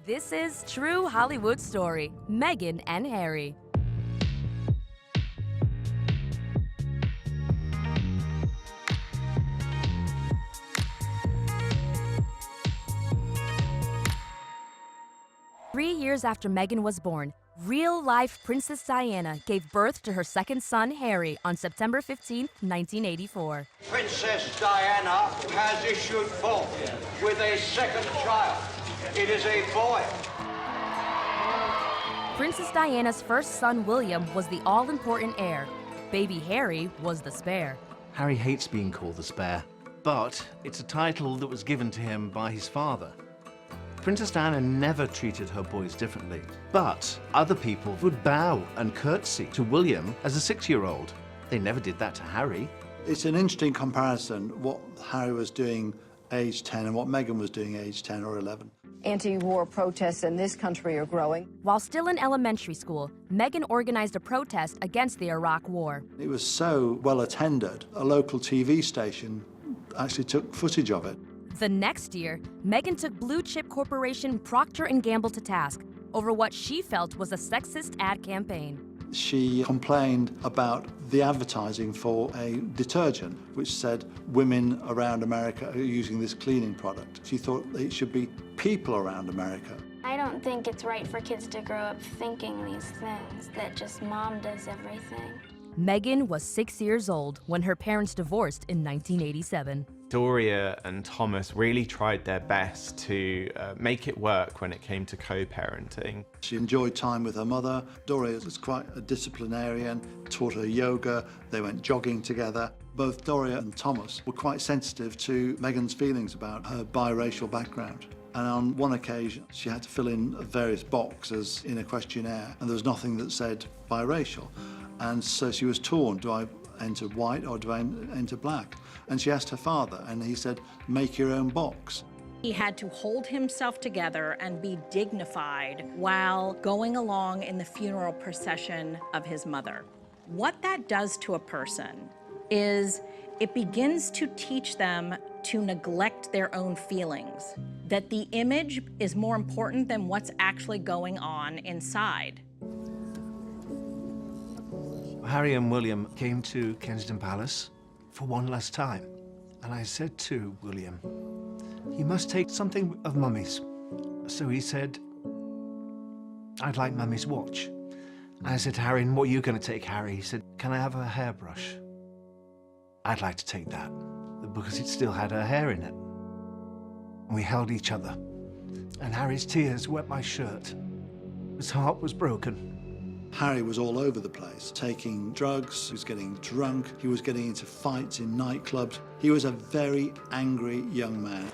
This is True Hollywood Story, Meghan and Harry. Three years after Meghan was born, real-life Princess Diana gave birth to her second son, Harry, on September 15, 1984. Princess Diana has issued forth with a second child. It is a boy. Princess Diana's first son, William, was the all-important heir. Baby Harry was the spare. Harry hates being called the spare, but it's a title that was given to him by his father. Princess Diana never treated her boys differently, but other people would bow and curtsy to William as a 6-year-old. They never did that to Harry. It's an interesting comparison, what Harry was doing age 10 and what Meghan was doing age 10 or 11. Anti-war protests in this country are growing. While still in elementary school, Meghan organized a protest against the Iraq War. It was so well attended, a local TV station actually took footage of it. The next year, Meghan took blue-chip corporation Procter & Gamble to task over what she felt was a sexist ad campaign. She complained about the advertising for a detergent which said women around America are using this cleaning product. She thought it should be people around America. I don't think it's right for kids to grow up thinking these things, that just mom does everything. Meghan was 6 years old when her parents divorced in 1987. Doria and Thomas really tried their best to make it work when it came to co-parenting. She enjoyed time with her mother. Doria was quite a disciplinarian, taught her yoga, they went jogging together. Both Doria and Thomas were quite sensitive to Meghan's feelings about her biracial background. And on one occasion, she had to fill in various boxes in a questionnaire, and there was nothing that said biracial. And so she was torn, do I enter white or do I enter black? And she asked her father, and he said, make your own box. He had to hold himself together and be dignified while going along in the funeral procession of his mother. What that does to a person is it begins to teach them to neglect their own feelings, that the image is more important than what's actually going on inside. Harry and William came to Kensington Palace for one last time. And I said to William, you must take something of Mummy's. So he said, I'd like Mummy's watch. And I said to Harry, and what are you going to take, Harry? He said, can I have a hairbrush? I'd like to take that, because it still had her hair in it. And we held each other, and Harry's tears wet my shirt. His heart was broken. Harry was all over the place, taking drugs, he was getting drunk, he was getting into fights in nightclubs. He was a very angry young man.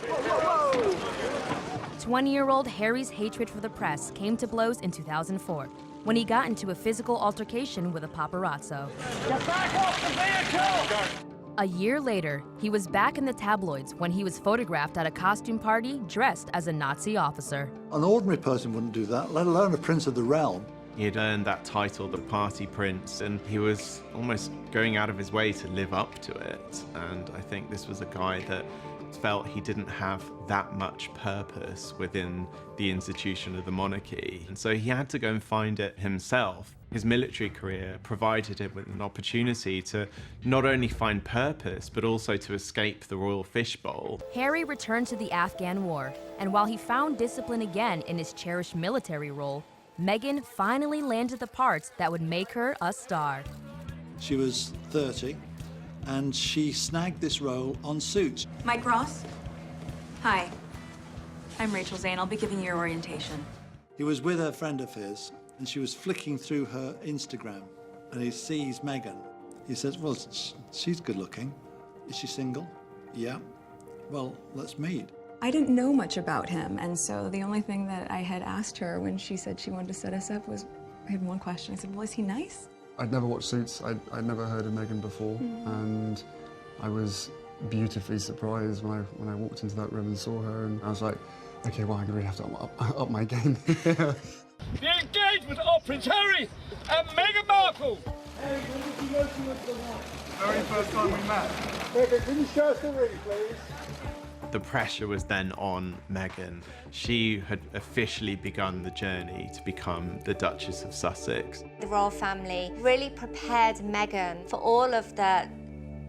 20-year-old Harry's hatred for the press came to blows in 2004 when he got into a physical altercation with a paparazzo. Get back off the vehicle! A year later, he was back in the tabloids when he was photographed at a costume party dressed as a Nazi officer. An ordinary person wouldn't do that, let alone a prince of the realm. He had earned that title, the party prince, and he was almost going out of his way to live up to it. And I think this was a guy that felt he didn't have that much purpose within the institution of the monarchy. And so he had to go and find it himself. His military career provided him with an opportunity to not only find purpose, but also to escape the royal fishbowl. Harry returned to the Afghan war, and while he found discipline again in his cherished military role, Meghan finally landed the parts that would make her a star. She was 30, and she snagged this role on Suits. Mike Ross? Hi, I'm Rachel Zane. I'll be giving you your orientation. He was with a friend of his, and she was flicking through her Instagram, and he sees Meghan. He says, well, she's good looking. Is she single? Yeah. Well, let's meet. I didn't know much about him, and so the only thing that I had asked her when she said she wanted to set us up was, I had one question. I said, well, is he nice? I'd never watched Suits. I'd never heard of Meghan before, and I was beautifully surprised when I walked into that room and saw her, and I was like, okay, well, I'm going to really have to up my game. The engagement of Prince Harry and Meghan Markle. Hey, Very first time we met. Meghan, can you show us the ring, please? The pressure was then on Meghan. She had officially begun the journey to become the Duchess of Sussex. The royal family really prepared Meghan for all of the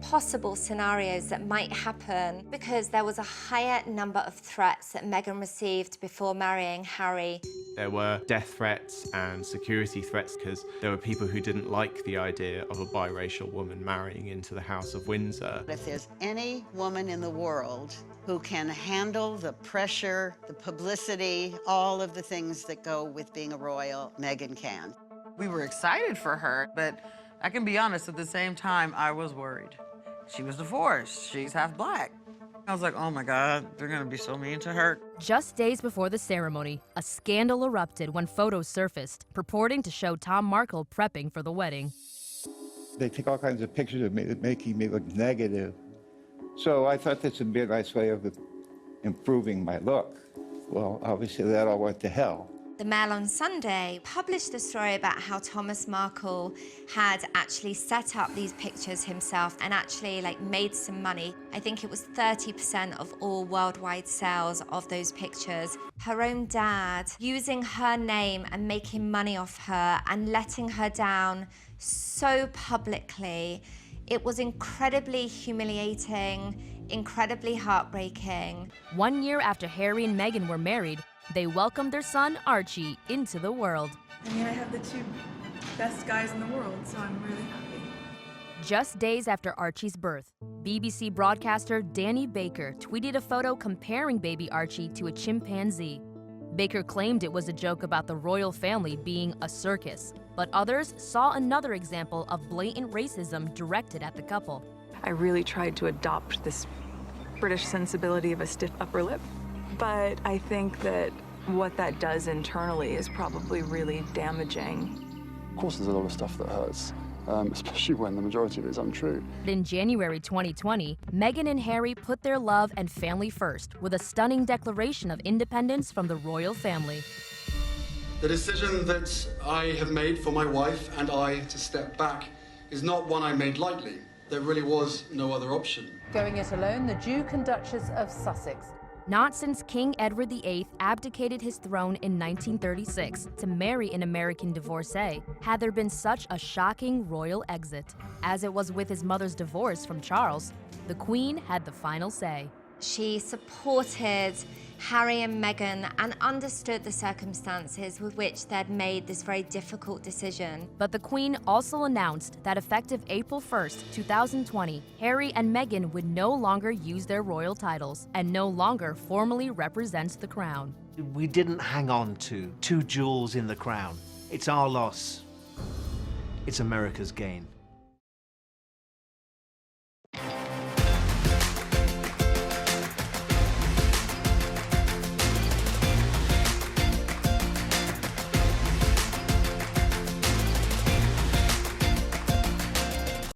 possible scenarios that might happen because there was a higher number of threats that Meghan received before marrying Harry. There were death threats and security threats because there were people who didn't like the idea of a biracial woman marrying into the House of Windsor. If there's any woman in the world who can handle the pressure, the publicity, all of the things that go with being a royal, Meghan can. We were excited for her, but I can be honest, at the same time, I was worried. She was divorced. She's half black. I was like, oh my God, they're gonna be so mean to her. Just days before the ceremony, a scandal erupted when photos surfaced, purporting to show Tom Markle prepping for the wedding. They take all kinds of pictures of me making me look negative. So I thought this would be a nice way of improving my look. Well, obviously that all went to hell. The Mail on Sunday published a story about how Thomas Markle had actually set up these pictures himself and actually made some money. I think it was 30% of all worldwide sales of those pictures. Her own dad using her name and making money off her and letting her down so publicly. It was incredibly humiliating, incredibly heartbreaking. 1 year after Harry and Meghan were married, they welcomed their son, Archie, into the world. I mean, I have the two best guys in the world, so I'm really happy. Just days after Archie's birth, BBC broadcaster Danny Baker tweeted a photo comparing baby Archie to a chimpanzee. Baker claimed it was a joke about the royal family being a circus, but others saw another example of blatant racism directed at the couple. I really tried to adopt this British sensibility of a stiff upper lip, but I think that what that does internally is probably really damaging. Of course, there's a lot of stuff that hurts, especially when the majority of it is untrue. In January 2020, Meghan and Harry put their love and family first with a stunning declaration of independence from the royal family. The decision that I have made for my wife and I to step back is not one I made lightly. There really was no other option. Going it alone, the Duke and Duchess of Sussex. Not since King Edward VIII abdicated his throne in 1936 to marry an American divorcee had there been such a shocking royal exit. As it was with his mother's divorce from Charles, the Queen had the final say. She supported Harry and Meghan and understood the circumstances with which they'd made this very difficult decision. But the Queen also announced that effective April 1st, 2020, Harry and Meghan would no longer use their royal titles and no longer formally represent the crown. We didn't hang on to two jewels in the crown. It's our loss. It's America's gain.